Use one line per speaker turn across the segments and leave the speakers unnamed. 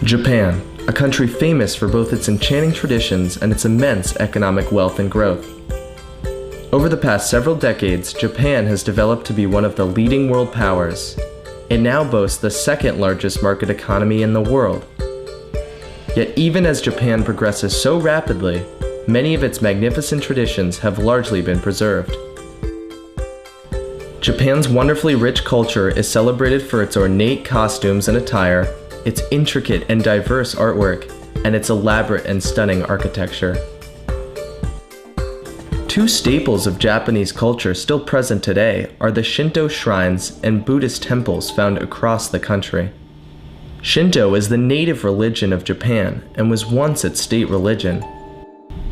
Japan, a country famous for both its enchanting traditions and its immense economic wealth and growth. Over the past several decades, Japan has developed to be one of the leading world powers. It now boasts the second largest market economy in the world. Yet even as Japan progresses so rapidly, many of its magnificent traditions have largely been preserved. Japan's wonderfully rich culture is celebrated for its ornate costumes and attire, its intricate and diverse artwork, and its elaborate and stunning architecture. Two staples of Japanese culture still present today are the Shinto shrines and Buddhist temples found across the country. Shinto is the native religion of Japan and was once its state religion.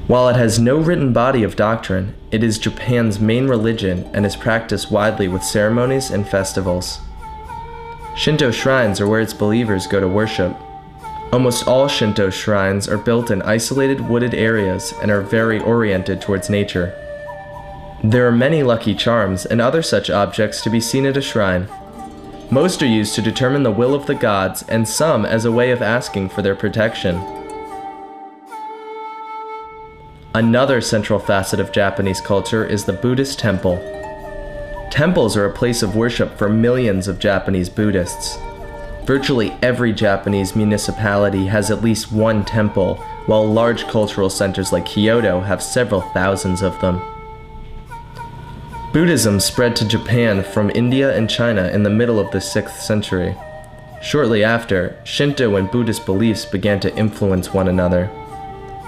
While it has no written body of doctrine, it is Japan's main religion and is practiced widely with ceremonies and festivals. Shinto shrines are where its believers go to worship. Almost all Shinto shrines are built in isolated wooded areas and are very oriented towards nature. There are many lucky charms and other such objects to be seen at a shrine. Most are used to determine the will of the gods, and some as a way of asking for their protection. Another central facet of Japanese culture is the Buddhist temple. Temples are a place of worship for millions of Japanese Buddhists. Virtually every Japanese municipality has at least one temple, while large cultural centers like Kyoto have several thousands of them. Buddhism spread to Japan from India and China in the middle of the 6th century. Shortly after, Shinto and Buddhist beliefs began to influence one another.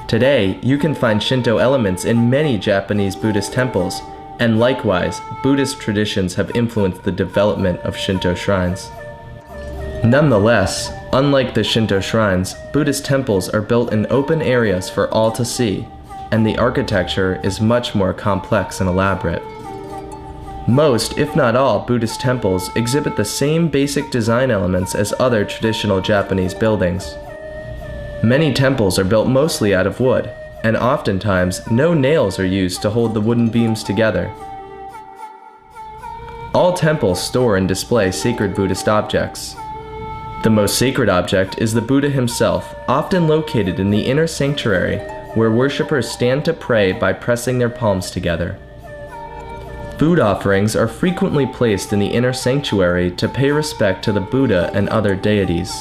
Today, you can find Shinto elements in many Japanese Buddhist temples, and likewise, Buddhist traditions have influenced the development of Shinto shrines. Nonetheless, unlike the Shinto shrines, Buddhist temples are built in open areas for all to see, and the architecture is much more complex and elaborate. Most, if not all, Buddhist temples exhibit the same basic design elements as other traditional Japanese buildings. Many temples are built mostly out of wood, and oftentimes no nails are used to hold the wooden beams together. All temples store and display sacred Buddhist objects. The most sacred object is the Buddha himself, often located in the inner sanctuary, where worshippers stand to pray by pressing their palms together. Food offerings are frequently placed in the inner sanctuary to pay respect to the Buddha and other deities.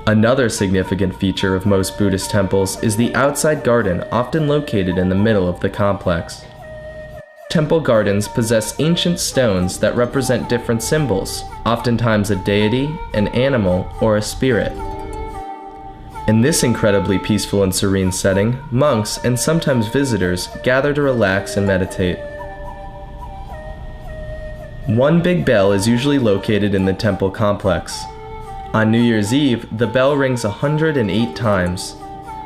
Another significant feature of most Buddhist temples is the outside garden, often located in the middle of the complex. Temple gardens possess ancient stones that represent different symbols, oftentimes a deity, an animal, or a spirit. In this incredibly peaceful and serene setting, monks and sometimes visitors gather to relax and meditate. One big bell is usually located in the temple complex. On New Year's Eve, the bell rings 108 times.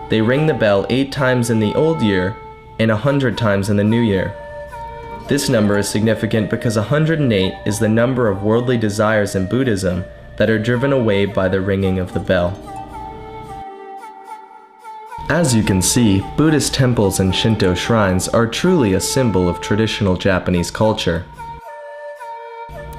They ring the bell 8 times in the old year and 100 times in the new year. This number is significant because 108 is the number of worldly desires in Buddhism that are driven away by the ringing of the bell. As you can see, Buddhist temples and Shinto shrines are truly a symbol of traditional Japanese culture.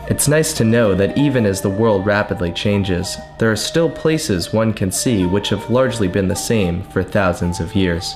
It's nice to know that even as the world rapidly changes, there are still places one can see which have largely been the same for thousands of years.